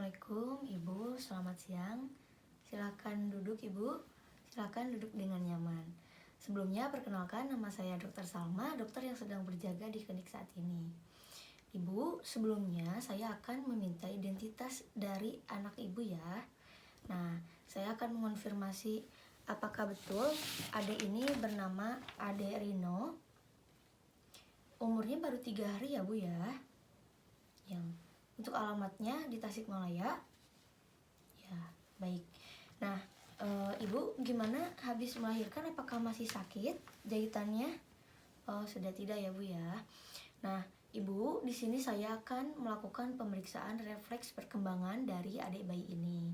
Assalamualaikum Ibu, selamat siang. Silakan duduk Ibu, silakan duduk dengan nyaman. Sebelumnya perkenalkan, nama saya Dr. Salma, dokter yang sedang berjaga di klinik saat ini. Ibu, sebelumnya saya akan meminta identitas dari anak Ibu ya. Nah, saya akan mengonfirmasi apakah betul adik ini bernama Ade Rino. Umurnya baru 3 hari ya Bu ya. Untuk alamatnya di Tasikmalaya. Ya, baik. Nah, Ibu gimana habis melahirkan, apakah masih sakit jahitannya? Oh, sudah tidak ya Bu ya. Nah, Ibu, di sini saya akan melakukan pemeriksaan refleks perkembangan dari adik bayi ini.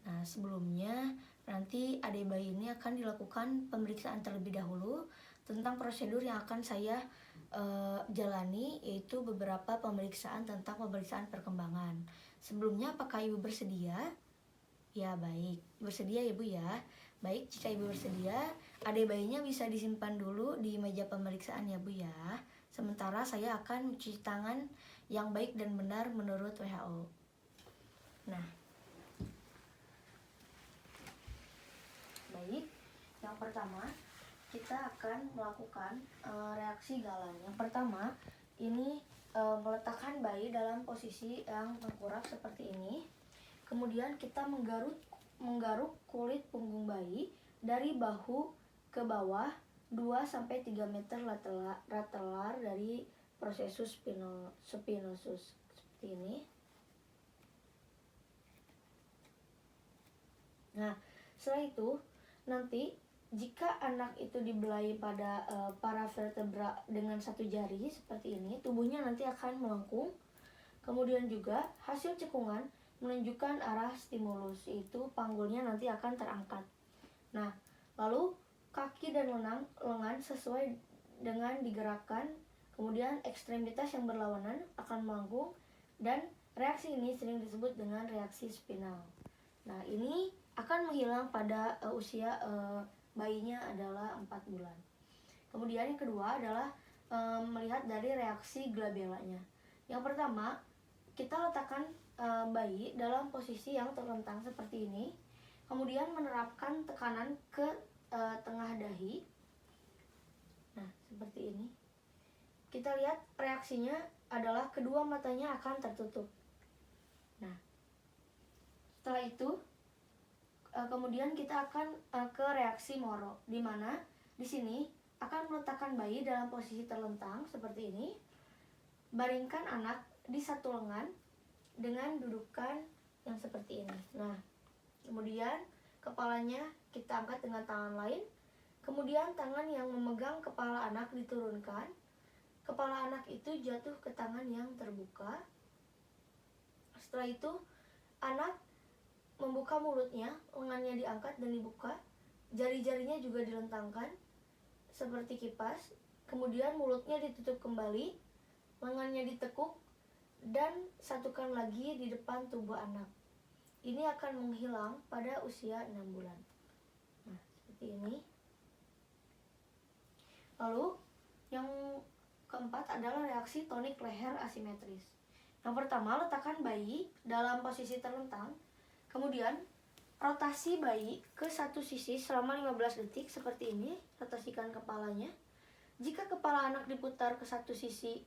Nah, sebelumnya nanti adik bayi ini akan dilakukan pemeriksaan terlebih dahulu tentang prosedur yang akan saya jalani, yaitu beberapa pemeriksaan tentang pemeriksaan perkembangan. Sebelumnya, apakah Ibu bersedia? Ya, baik. Bersedia ya Bu ya. Baik, jika Ibu bersedia, adik bayinya bisa disimpan dulu di meja pemeriksaan ya Bu ya. Sementara saya akan mencuci tangan yang baik dan benar menurut WHO. Nah, baik. Yang pertama, kita akan melakukan reaksi Galen. Yang pertama, ini meletakkan bayi dalam posisi yang tengkurap seperti ini. Kemudian kita menggaruk kulit punggung bayi dari bahu ke bawah 2-3 meter lateral dari prosesus spinosus seperti ini. Nah, setelah itu nanti jika anak itu dibelai pada para vertebra dengan satu jari seperti ini, tubuhnya nanti akan melengkung. Kemudian juga hasil cekungan menunjukkan arah stimulus, yaitu panggulnya nanti akan terangkat. Nah, lalu kaki dan lengan sesuai dengan digerakkan, kemudian ekstremitas yang berlawanan akan melengkung, dan reaksi ini sering disebut dengan reaksi spinal. Nah, ini akan menghilang pada usia bayinya adalah 4 bulan. Kemudian yang kedua adalah melihat dari reaksi glabellanya. Yang pertama, kita letakkan bayi dalam posisi yang terlentang seperti ini. Kemudian menerapkan tekanan ke tengah dahi. Nah, seperti ini. Kita lihat reaksinya adalah kedua matanya akan tertutup. Nah, setelah itu kemudian kita akan ke reaksi Moro, di mana di sini akan meletakkan bayi dalam posisi terlentang seperti ini. Baringkan anak di satu lengan dengan dudukan yang seperti ini. Nah, kemudian kepalanya kita angkat dengan tangan lain. Kemudian tangan yang memegang kepala anak diturunkan. Kepala anak itu jatuh ke tangan yang terbuka. Setelah itu anak membuka mulutnya, lengannya diangkat dan dibuka, jari-jarinya juga dilentangkan seperti kipas. Kemudian mulutnya ditutup kembali, lengannya ditekuk, dan satukan lagi di depan tubuh anak. Ini akan menghilang pada usia 6 bulan. Nah, seperti ini. Lalu, yang keempat adalah reaksi tonik leher asimetris. Yang pertama, letakkan bayi dalam posisi terlentang. Kemudian rotasi bayi ke satu sisi selama 15 detik seperti ini. Rotasikan kepalanya. Jika kepala anak diputar ke satu sisi,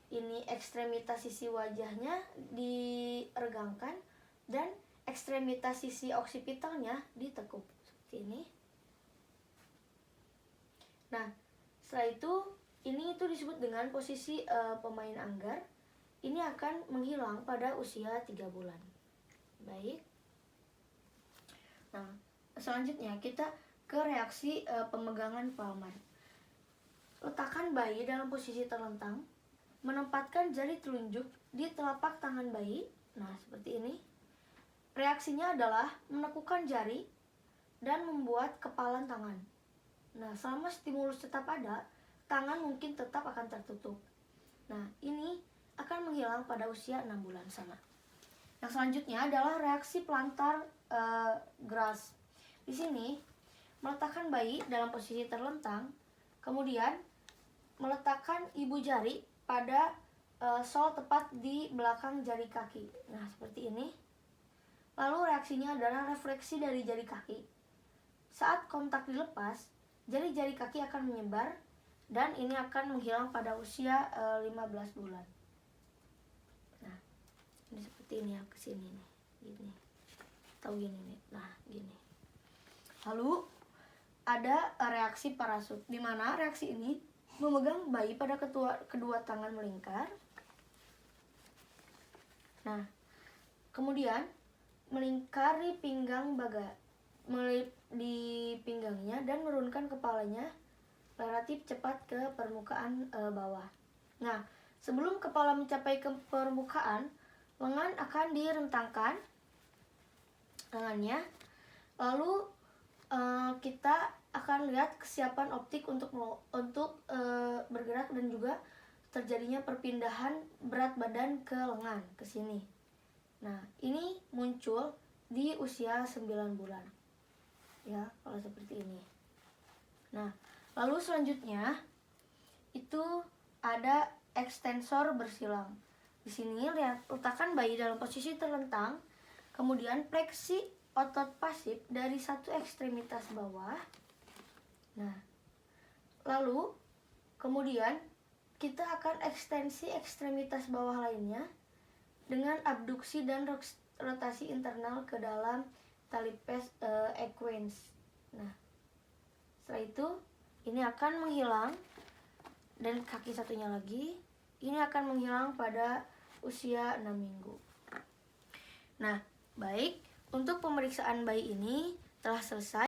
ini ekstremitas sisi wajahnya diregangkan dan ekstremitas sisi oksipitalnya ditekuk seperti ini. Nah, setelah itu ini disebut dengan posisi pemain anggar. Ini akan menghilang pada usia 3 bulan. Baik. Nah, selanjutnya kita ke reaksi pemegangan palmar. Letakkan bayi dalam posisi terlentang, menempatkan jari telunjuk di telapak tangan bayi. Nah, seperti ini. Reaksinya adalah menekukan jari dan membuat kepalan tangan. Nah, selama stimulus tetap ada, tangan mungkin tetap akan tertutup. Nah, ini akan menghilang pada usia 6 bulan sama. Yang selanjutnya adalah reaksi plantar grasp. Di sini meletakkan bayi dalam posisi terlentang, kemudian meletakkan ibu jari pada sol tepat di belakang jari kaki. Nah, seperti ini. Lalu reaksinya adalah refleksi dari jari kaki. Saat kontak dilepas, jari-jari kaki akan menyebar dan ini akan menghilang pada usia 15 bulan. Nah, ini seperti ini ya, kesini nih, gini. Tahu gini nih. Nah, gini. Lalu ada reaksi parasut, di mana reaksi ini memegang bayi pada kedua tangan melingkar. Nah, kemudian melingkari pinggang di pinggangnya dan menurunkan kepalanya relatif cepat ke permukaan bawah. Nah, sebelum kepala mencapai ke permukaan, lengan akan direntangkan lengannya. Lalu kita akan lihat kesiapan optik untuk bergerak dan juga terjadinya perpindahan berat badan ke lengan ke sini. Nah, ini muncul di usia 9 bulan. Ya, kalau seperti ini. Nah, lalu selanjutnya itu ada ekstensor bersilang. Di sini lihat, letakkan bayi dalam posisi terlentang, kemudian fleksi otot pasif dari satu ekstremitas bawah. Nah, lalu kemudian kita akan ekstensi ekstremitas bawah lainnya dengan abduksi dan rotasi internal ke dalam tali pes equens. Nah, setelah itu ini akan menghilang dan kaki satunya lagi ini akan menghilang pada usia 6 minggu. Nah, baik, untuk pemeriksaan bayi ini telah selesai.